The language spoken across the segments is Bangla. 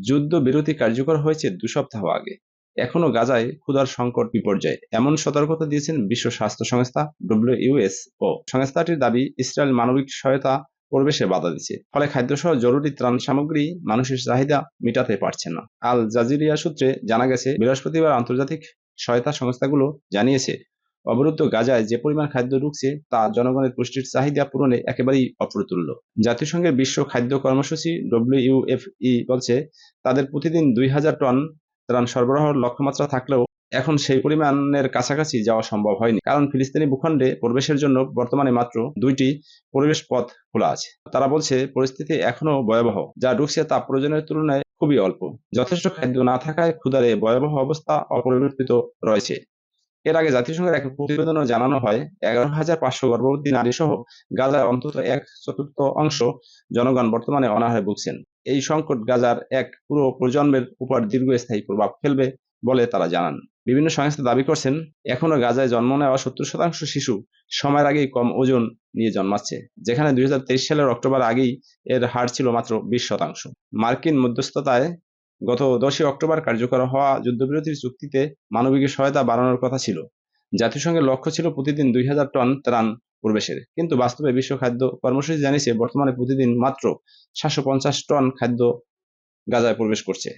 যুদ্ধবিরতি কার্যকর হয়েছে 2 সপ্তাহ আগে। এখনো গাজায় ক্ষুধার সংকট বিপর্যয়, এমন সতর্কতা দিয়েছেন বিশ্ব স্বাস্থ্য সংস্থা WHO। সংস্থাটির দাবি, ইসরায়েল মানবিক সহায়তা প্রবেশে বাধা দিচ্ছে, ফলে খাদ্যসহ জরুরি ত্রাণ সামগ্রী মানুষের চাহিদা মেটাতে পারছে না। আল জাজিরিয়া সূত্রে জানা গেছে, বৃহস্পতিবার আন্তর্জাতিক সহায়তা সংস্থাগুলো জানিয়েছে, অবরুদ্ধ গাজায় যে পরিমাণ খাদ্য ঢুকছে তা জনগণের পুষ্টির চাহিদা পূরণে একেবারেই অপ্রতুল্য। জাতিসংঘের বিশ্ব খাদ্য কর্মসূচি WFP বলছে, তাদের প্রতিদিন 2000 টন ত্রাণ সরবরাহের লক্ষ্যমাত্রা থাকলেও এখন সেই পরিমাণের কাছাকাছি যাওয়া সম্ভব হয়নি, কারণ ফিলিস্তিনি ভূখণ্ডে প্রবেশের জন্য বর্তমানে মাত্র 2টি প্রবেশ পথ খোলা আছে। তারা বলছে, পরিস্থিতি এখনো ভয়াবহ, যা ঢুকছে তা প্রয়োজনের তুলনায় খুবই অল্প। যথেষ্ট খাদ্য না থাকায় ক্ষুধার এই ভয়াবহ অবস্থা অপরিবর্তিত রয়েছে। এর আগে জাতিসংঘের এক প্রতিবেদনে জানানো হয়, 11,500 গর্ভবতী নারী সহ গাজার অন্তত 1/4 জনগণ বর্তমানে অনাহারে ভুগছেন। এই সংকট গাজার এক পুরো প্রজন্মের উপর দীর্ঘস্থায়ী প্রভাব ফেলবে বলে তারা জানান। বিভিন্ন সংস্থা দাবি করছেন, এখনো গাজায় জন্ম নেওয়া 70% শিশু সময়ের আগেই কম ওজন নিয়ে জন্মাচ্ছে, যেখানে 2023 সালের অক্টোবর আগেই এর হার ছিল মাত্র 20%। মার্কিন মধ্যস্থতায় গত 10 অক্টোবর কার্যকর হওয়া যুদ্ধবিরতির চুক্তিতে মানবিক সহায়তা বাড়ানোর কথা ছিল। জাতিসংঘের লক্ষ্য ছিল প্রতিদিন 2000 টন ত্রাণ প্রবেশের, কিন্তু বাস্তবে বিশ্ব খাদ্য কর্মসূচি জানিয়েছে, বর্তমানে প্রতিদিন মাত্র 750 টন খাদ্য গাজায় প্রবেশ করছে,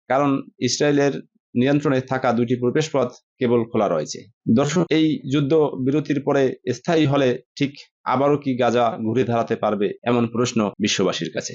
কারণ ইসরায়েলের নিয়ন্ত্রণে থাকা 2টি প্রবেশ পথ কেবল খোলা রয়েছে। দর্শক, এই যুদ্ধ বিরতির পরে স্থায়ী হলে ঠিক আবারও কি গাজা ঘুরে দাঁড়াতে পারবে, এমন প্রশ্ন বিশ্ববাসীর কাছে।